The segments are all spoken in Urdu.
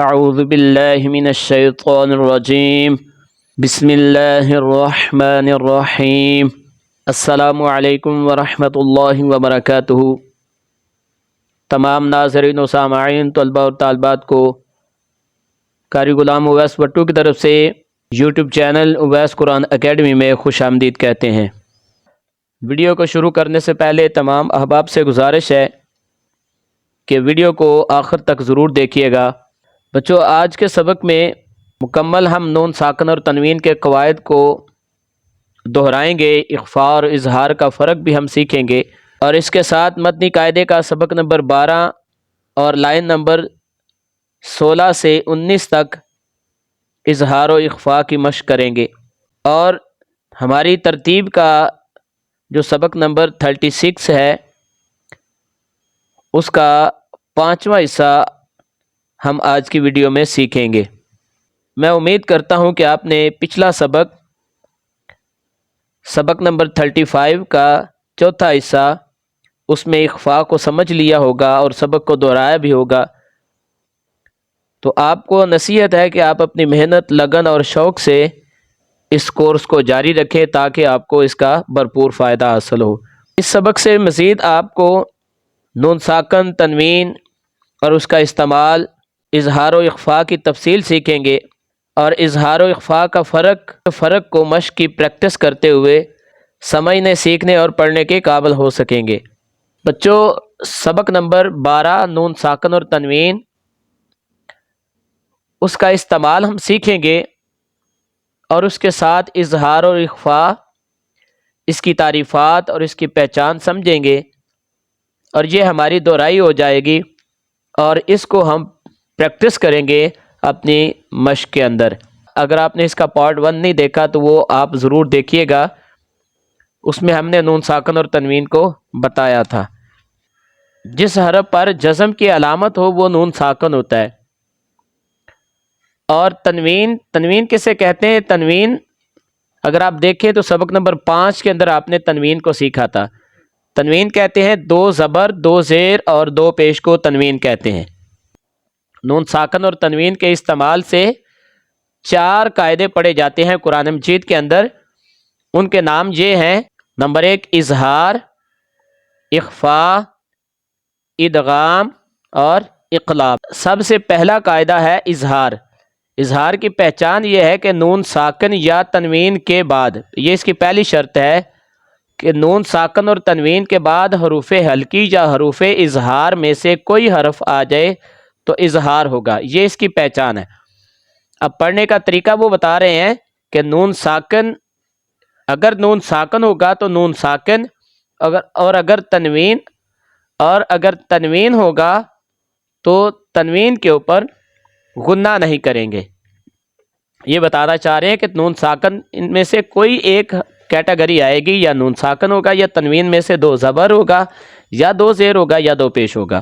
اعوذ باللہ من الشیطان الرجیم بسم اللہ الرحمن الرحیم السلام علیکم ورحمۃ اللہ وبرکاتہ۔ تمام ناظرین و سامعین طلباء اور طالبات کو قاری غلام اویس بٹو کی طرف سے یوٹیوب چینل اویس قرآن اکیڈمی میں خوش آمدید کہتے ہیں۔ ویڈیو کو شروع کرنے سے پہلے تمام احباب سے گزارش ہے کہ ویڈیو کو آخر تک ضرور دیکھیے گا۔ بچوں، آج کے سبق میں مکمل ہم نون ساکن اور تنوین کے قواعد کو دہرائیں گے، اخفاء اور اظہار کا فرق بھی ہم سیکھیں گے، اور اس کے ساتھ متنی قاعدے کا سبق نمبر 12 اور لائن نمبر 16 سے 19 تک اظہار و اخفاء کی مشق کریں گے، اور ہماری ترتیب کا جو سبق نمبر 36 ہے اس کا 5واں حصہ ہم آج کی ویڈیو میں سیکھیں گے۔ میں امید کرتا ہوں کہ آپ نے پچھلا سبق نمبر 35 کا چوتھا حصہ اس میں اخفاء کو سمجھ لیا ہوگا اور سبق کو دہرایا بھی ہوگا۔ تو آپ کو نصیحت ہے کہ آپ اپنی محنت، لگن اور شوق سے اس کورس کو جاری رکھیں تاکہ آپ کو اس کا بھرپور فائدہ حاصل ہو۔ اس سبق سے مزید آپ کو نون ساکن، تنوین اور اس کا استعمال، اظہار و اخفاء کی تفصیل سیکھیں گے، اور اظہار و اخفاء کا فرق کو مشق کی پریکٹس کرتے ہوئے سمجھنے، سیکھنے اور پڑھنے کے قابل ہو سکیں گے۔ بچوں، سبق نمبر 12 نون ساکن اور تنوین، اس کا استعمال ہم سیکھیں گے اور اس کے ساتھ اظہار اور اخفاء، اس کی تعریفات اور اس کی پہچان سمجھیں گے، اور یہ ہماری دہرائی ہو جائے گی، اور اس کو ہم پریکٹس کریں گے اپنی مشق کے اندر۔ اگر آپ نے اس کا پارٹ 1 نہیں دیکھا تو وہ آپ ضرور دیکھیے گا، اس میں ہم نے نون ساکن اور تنوین کو بتایا تھا۔ جس حرف پر جزم کی علامت ہو وہ نون ساکن ہوتا ہے، اور تنوین کسے کہتے ہیں؟ تنوین اگر آپ دیکھیں تو سبق نمبر 5 کے اندر آپ نے تنوین کو سیکھا تھا۔ تنوین کہتے ہیں 2 زبر، 2 زیر اور 2 پیش کو تنوین کہتے ہیں۔ نون ساکن اور تنوین کے استعمال سے 4 قاعدے پڑھے جاتے ہیں قرآن مجید کے اندر۔ ان کے نام یہ ہیں: نمبر 1 اظہار، اخفاء، ادغام اور اقلاب۔ سب سے پہلا قاعدہ ہے اظہار۔ اظہار کی پہچان یہ ہے کہ نون ساکن یا تنوین کے بعد، یہ اس کی پہلی شرط ہے کہ نون ساکن اور تنوین کے بعد حروف حلقی یا حروف اظہار میں سے کوئی حرف آ جائے تو اظہار ہوگا، یہ اس کی پہچان ہے۔ اب پڑھنے کا طریقہ وہ بتا رہے ہیں کہ نون ساکن، اگر نون ساکن ہوگا تو نون ساکن، اور اگر تنوین ہوگا تو تنوین کے اوپر غنہ نہیں کریں گے۔ یہ بتانا چاہ رہے ہیں کہ نون ساکن ان میں سے کوئی ایک کیٹیگری آئے گی، یا نون ساکن ہوگا، یا تنوین میں سے 2 زبر ہوگا، یا 2 زیر ہوگا، یا 2 پیش ہوگا،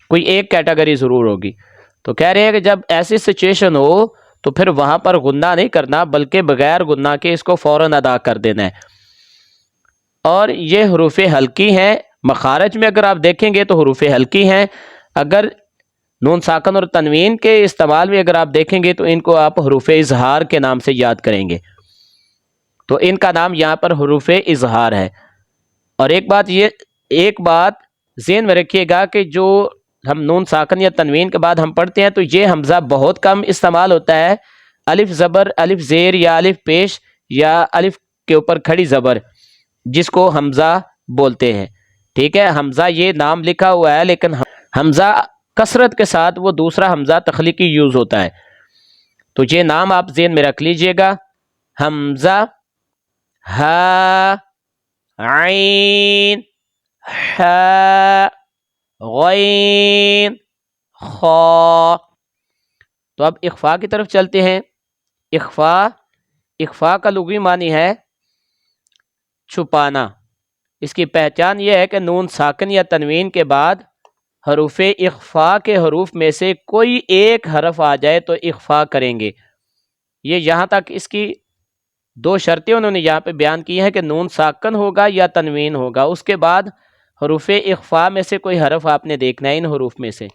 کوئی ایک کیٹیگری ضرور ہوگی۔ تو کہہ رہے ہیں کہ جب ایسی سچویشن ہو تو پھر وہاں پر غنہ نہیں کرنا، بلکہ بغیر غنہ کے اس کو فوراً ادا کر دینا ہے۔ اور یہ حروف حلقی ہیں، مخارج میں اگر آپ دیکھیں گے تو حروف حلقی ہیں۔ اگر نون ساکن اور تنوین کے استعمال میں اگر آپ دیکھیں گے تو ان کو آپ حروف اظہار کے نام سے یاد کریں گے، تو ان کا نام یہاں پر حروف اظہار ہے۔ اور ایک بات ذہن میں رکھیے گا کہ جو ہم نون ساکن یا تنوین کے بعد ہم پڑھتے ہیں تو یہ حمزہ بہت کم استعمال ہوتا ہے۔ الف زبر، الف زیر یا الف پیش یا الف کے اوپر کھڑی زبر، جس کو حمزہ بولتے ہیں، ٹھیک ہے؟ حمزہ یہ نام لکھا ہوا ہے، لیکن حمزہ کثرت کے ساتھ وہ دوسرا حمزہ تخلیقی یوز ہوتا ہے، تو یہ نام آپ ذہن میں رکھ لیجئے گا: حمزہ، ہا، عین، حا، غین، خا۔ تو اب اخفاء کی طرف چلتے ہیں۔ اخفاء کا لغوی معنی ہے چھپانا۔ اس کی پہچان یہ ہے کہ نون ساکن یا تنوین کے بعد حروف اخفاء کے حروف میں سے کوئی ایک حرف آ جائے تو اخفاء کریں گے۔ یہ یہاں تک اس کی 2 شرطیں انہوں نے یہاں پہ بیان کی ہیں کہ نون ساکن ہوگا یا تنوین ہوگا، اس کے بعد حروف اخفاء میں سے کوئی حرف آپ نے دیکھنا ہے ان حروف میں سے،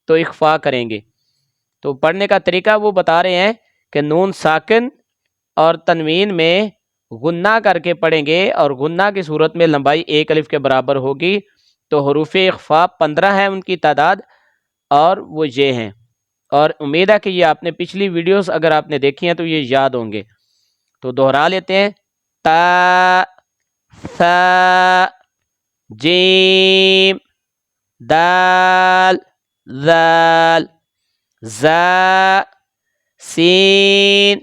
تو اخفاء کریں گے۔ تو پڑھنے کا طریقہ وہ بتا رہے ہیں کہ نون ساکن اور تنوین میں غنہ کر کے پڑھیں گے، اور غنہ کی صورت میں لمبائی 1 الف کے برابر ہوگی۔ تو حروف اخفاء 15 ہیں ان کی تعداد، اور وہ یہ ہیں، اور امید ہے کہ یہ آپ نے پچھلی ویڈیوز اگر آپ نے دیکھی ہیں تو یہ یاد ہوں گے۔ تو دہرا لیتے ہیں، تا، ثا، جیم، دال، ذال، زا، سین،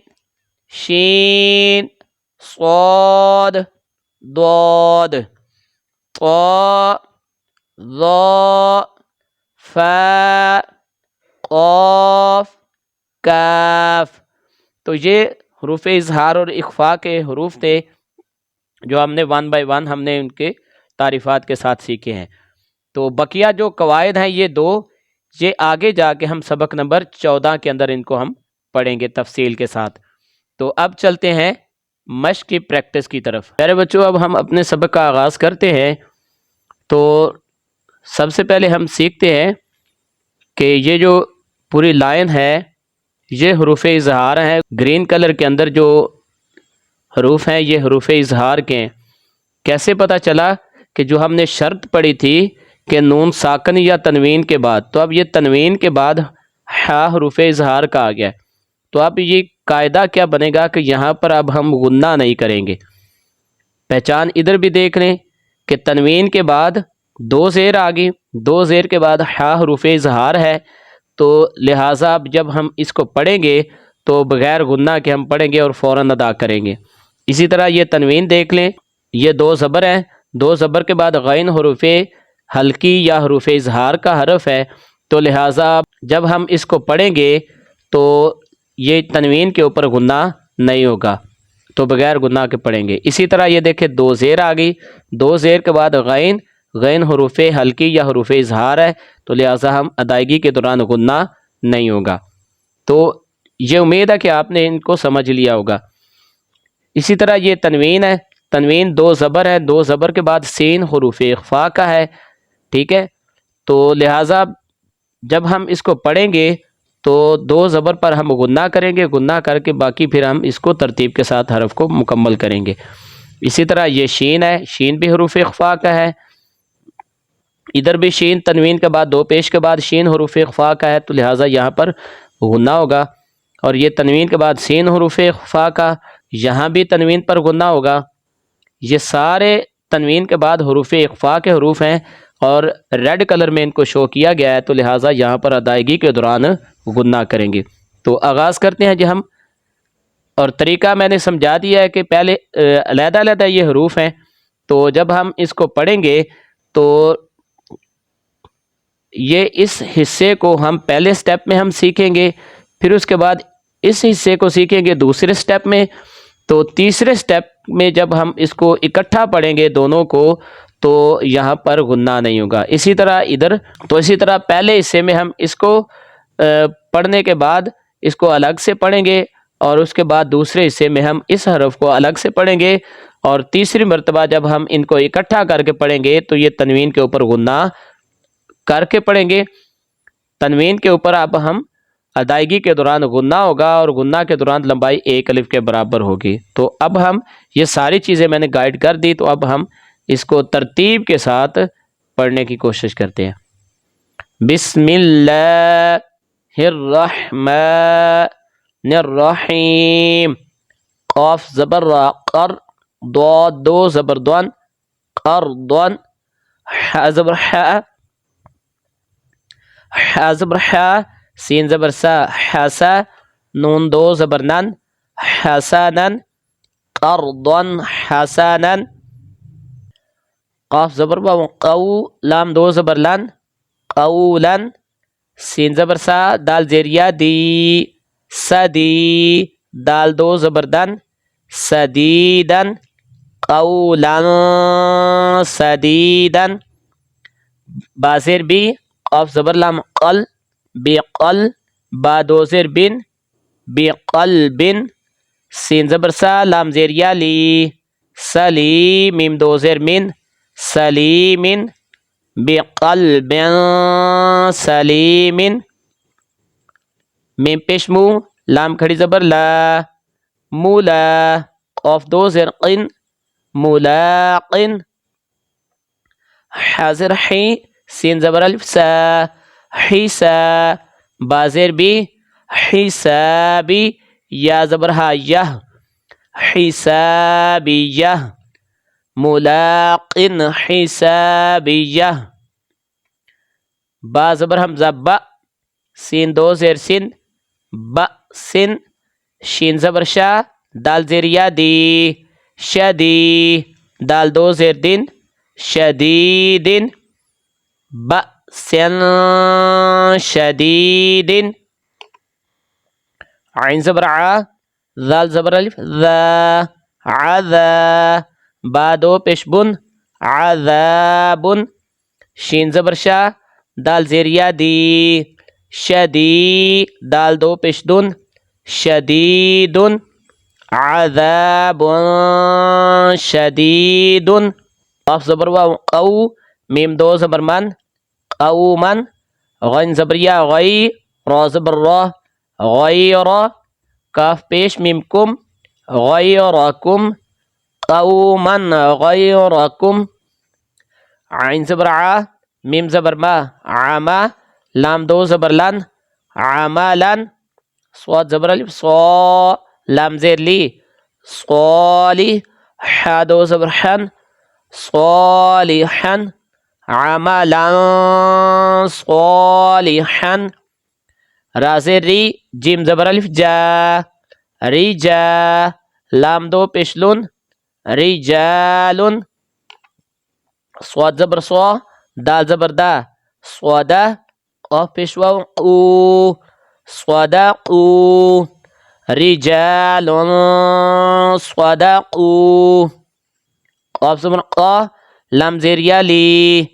شین، صاد، ضاد، طا، ظا، فا، قاف، کاف۔ تو یہ حروف اظہار اور اخفاء کے حروف تھے جو ہم نے 1 بائی 1 ہم نے ان کے تعریفات کے ساتھ سیکھے ہیں۔ تو بقیہ جو قواعد ہیں یہ دو، یہ آگے جا کے ہم سبق نمبر 14 کے اندر ان کو ہم پڑھیں گے تفصیل کے ساتھ۔ تو اب چلتے ہیں مشق کی پریکٹس کی طرف۔ پیارے بچوں، اب ہم اپنے سبق کا آغاز کرتے ہیں۔ تو سب سے پہلے ہم سیکھتے ہیں کہ یہ جو پوری لائن ہے یہ حروف اظہار ہیں۔ گرین کلر کے اندر جو حروف ہیں یہ حروف اظہار کے ہیں۔ کیسے پتہ چلا؟ کہ جو ہم نے شرط پڑھی تھی کہ نون ساکن یا تنوین کے بعد، تو اب یہ تنوین کے بعد ہا حروف اظہار کا آ گیا، تو اب یہ قاعدہ کیا بنے گا کہ یہاں پر اب ہم غنہ نہیں کریں گے۔ پہچان ادھر بھی دیکھ لیں کہ تنوین کے بعد 2 زیر آ گئی، 2 زیر کے بعد ہا حروف اظہار ہے، تو لہٰذا اب جب ہم اس کو پڑھیں گے تو بغیر غنہ کے ہم پڑھیں گے اور فوراً ادا کریں گے۔ اسی طرح یہ تنوین دیکھ لیں، یہ 2 زبر ہیں، 2 زبر کے بعد غین حروف حلقی یا حروف اظہار کا حرف ہے، تو لہٰذا جب ہم اس کو پڑھیں گے تو یہ تنوین کے اوپر غنہ نہیں ہوگا، تو بغیر غنہ کے پڑھیں گے۔ اسی طرح یہ دیکھیں 2 زیر آ گئی، 2 زیر کے بعد غین، غین حروف حلقی یا حروف اظہار ہے، تو لہٰذا ہم ادائیگی کے دوران غنہ نہیں ہوگا۔ تو یہ امید ہے کہ آپ نے ان کو سمجھ لیا ہوگا۔ اسی طرح یہ تنوین ہے، تنوین 2 زبر ہے، 2 زبر کے بعد سین حروف اخفاء کا ہے، ٹھیک ہے۔ تو لہٰذا جب ہم اس کو پڑھیں گے تو 2 زبر پر ہم غنہ کریں گے، غنہ کر کے باقی پھر ہم اس کو ترتیب کے ساتھ حرف کو مکمل کریں گے۔ اسی طرح یہ شین ہے، شین بھی حروف اخفاء کا ہے، ادھر بھی شین تنوین کے بعد 2 پیش کے بعد شین حروف اخفاء کا ہے، تو لہٰذا یہاں پر غنہ ہوگا۔ اور یہ تنوین کے بعد سین حروف اخفاء کا، یہاں بھی تنوین پر غنہ ہوگا۔ یہ سارے تنوین کے بعد حروف اخفاء کے حروف ہیں اور ریڈ کلر میں ان کو شو کیا گیا ہے، تو لہٰذا یہاں پر ادائیگی کے دوران غنہ کریں گے۔ تو آغاز کرتے ہیں جی ہم، اور طریقہ میں نے سمجھا دیا ہے کہ پہلے علیحدہ علیحدہ یہ حروف ہیں، تو جب ہم اس کو پڑھیں گے تو یہ اس حصے کو ہم پہلے سٹیپ میں ہم سیکھیں گے، پھر اس کے بعد اس حصے کو سیکھیں گے دوسرے سٹیپ میں، تو تیسرے سٹیپ میں جب ہم اس کو اکٹھا پڑھیں گے دونوں کو تو یہاں پر غنہ نہیں ہوگا۔ اسی طرح ادھر، تو اسی طرح پہلے حصے میں ہم اس کو پڑھنے کے بعد اس کو الگ سے پڑھیں گے، اور اس کے بعد دوسرے حصے میں ہم اس حرف کو الگ سے پڑھیں گے، اور تیسری مرتبہ جب ہم ان کو اکٹھا کر کے پڑھیں گے تو یہ تنوین کے اوپر غنہ کر کے پڑھیں گے۔ تنوین کے اوپر اب ہم ادائیگی کے دوران غنہ ہوگا، اور غنہ کے دوران لمبائی 1 الف کے برابر ہوگی۔ تو اب ہم یہ ساری چیزیں میں نے گائیڈ کر دی، تو اب ہم اس کو ترتیب کے ساتھ پڑھنے کی کوشش کرتے ہیں۔ بسم اللہ الرحمن الرحیم، قاف زبر را، قر، ضاد 2 زبر دون، قرضن، ح زبر ح، ح زبر ح، سین زبر سا، حسا، نون 2 زبر نن، حسنن، قرضن حسنن، قاف زبر با، قو، لام 2 زبر لن، قولن، سین زبر سا، دال زیریا دی، سدی، دال 2 زبر دن، سدیدن، قولن سدیدن، بازیر بی، قاف زبر لام، قل، بقل، با 2 زیر بن، بقلب، سین زبر سا، لام زیریا لی، سلی، میم 2 زیر من، سلیم، بقلب سلیم، میم پیش مو لام کھڑی زبر لا مولا قاف دو زیر قن ملاقن حاضر حی سین زبر الف سا حسا با زیر بی حسابی یا زبر ہا یہ حسابیہ ملاقن حسابیہ با زبر حمزہ با سین دو زیر سن با سن شین زبر شا دال زیر یا دی شدی دال دو زیر دن شدیدن با سن شدیدن عین زبر ع ذال زبر الف ذا عذا با دو پیش بن عذابن شین زبر شا دال زیر یا دی شدی دال دو پیش دن شدیدن عذاب شدیدن قاف زبر واو قو میم دو زبر من قومن غین زبر یا غی را زبر را غیر کاف پیش میم کم غیرکم قومن غیرکم عین زبر ع میم زبر ما عما لام دو زبر لن عملن صاد زبر الف صا لام زیر لی صالی ح دو زبر حن صالحا عملا صالحا را زیر ری جیم زبر الف جا رجا لام دو پیشلون رجال صاد زبر صا دال زبر دا صدا قاف پیش واو او صدقوا رجال صدقوا قاف زبر قا لام زیر یا لی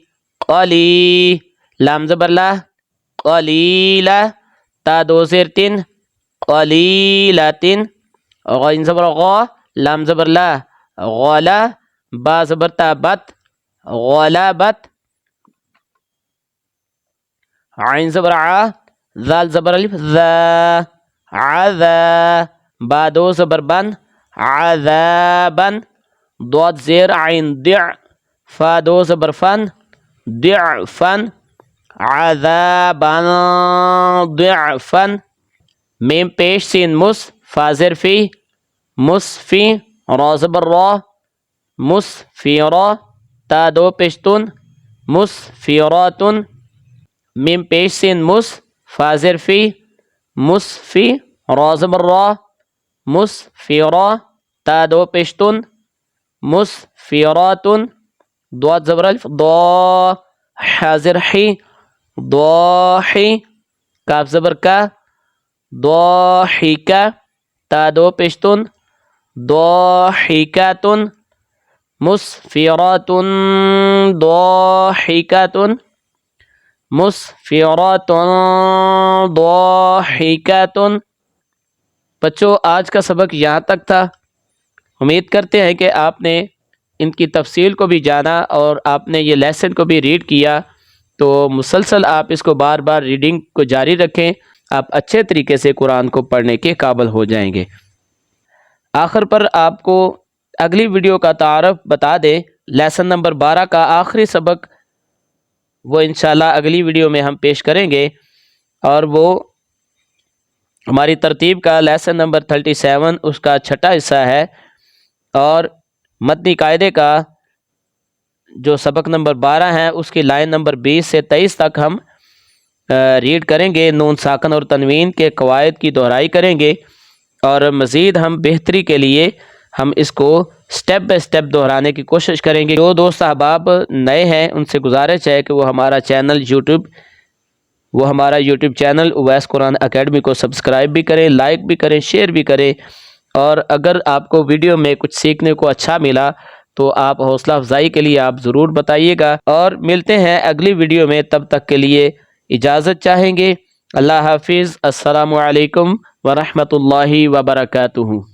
قلی لام زبر لا قلیلا تا دو زیر تن قلیلتن غین زبر غا لام زبر لا غلا با زبر تا بت غلبت عین زبر ع ذال زبر الف ذا عذا با دو زبر بن عذابا ضاد زیر عین دع فا دو زبر فن ضعفا عذابا ضعفا میم پیش سین مس فا زیر فی مسفی را زبر را مسفیرا تا دو پیشتون مسفیراتن میم پیش سین مس فا زیر فی مسفی را زبر را مسفیرا تا دو پیشتون مسفیراتن ضاد زبر الف ضا حاضر حی ضاحی کاف زبر کا ضاحکا تا دو پیشتون ضاحکاتن مسفراتن ضاحکاتن مسفراتن ضاحکاتن بچوں آج کا سبق یہاں تک تھا. امید کرتے ہیں کہ آپ نے ان کی تفصیل کو بھی جانا اور آپ نے یہ لیسن کو بھی ریڈ کیا. تو مسلسل آپ اس کو بار بار ریڈنگ کو جاری رکھیں. آپ اچھے طریقے سے قرآن کو پڑھنے کے قابل ہو جائیں گے. آخر پر آپ کو اگلی ویڈیو کا تعارف بتا دیں. لیسن نمبر 12 کا آخری سبق وہ انشاءاللہ اگلی ویڈیو میں ہم پیش کریں گے، اور وہ ہماری ترتیب کا لیسن نمبر 37 اس کا چھٹا حصہ ہے. اور متنی قاعدے کا جو سبق نمبر 12 ہے اس کی لائن نمبر 20 سے 23 تک ہم ریڈ کریں گے. نون ساکن اور تنوین کے قواعد کی دہرائی کریں گے، اور مزید ہم بہتری کے لیے ہم اس کو سٹیپ بائی سٹیپ دہرانے کی کوشش کریں گے. جو دوست احباب نئے ہیں ان سے گزارش ہے کہ وہ ہمارا یوٹیوب چینل اویس قرآن اکیڈمی کو سبسکرائب بھی کریں، لائک بھی کریں، شیئر بھی کریں. اور اگر آپ کو ویڈیو میں کچھ سیکھنے کو اچھا ملا تو آپ حوصلہ افزائی کے لیے آپ ضرور بتائیے گا. اور ملتے ہیں اگلی ویڈیو میں، تب تک کے لیے اجازت چاہیں گے. اللہ حافظ. السلام علیکم ورحمۃ اللہ وبرکاتہ.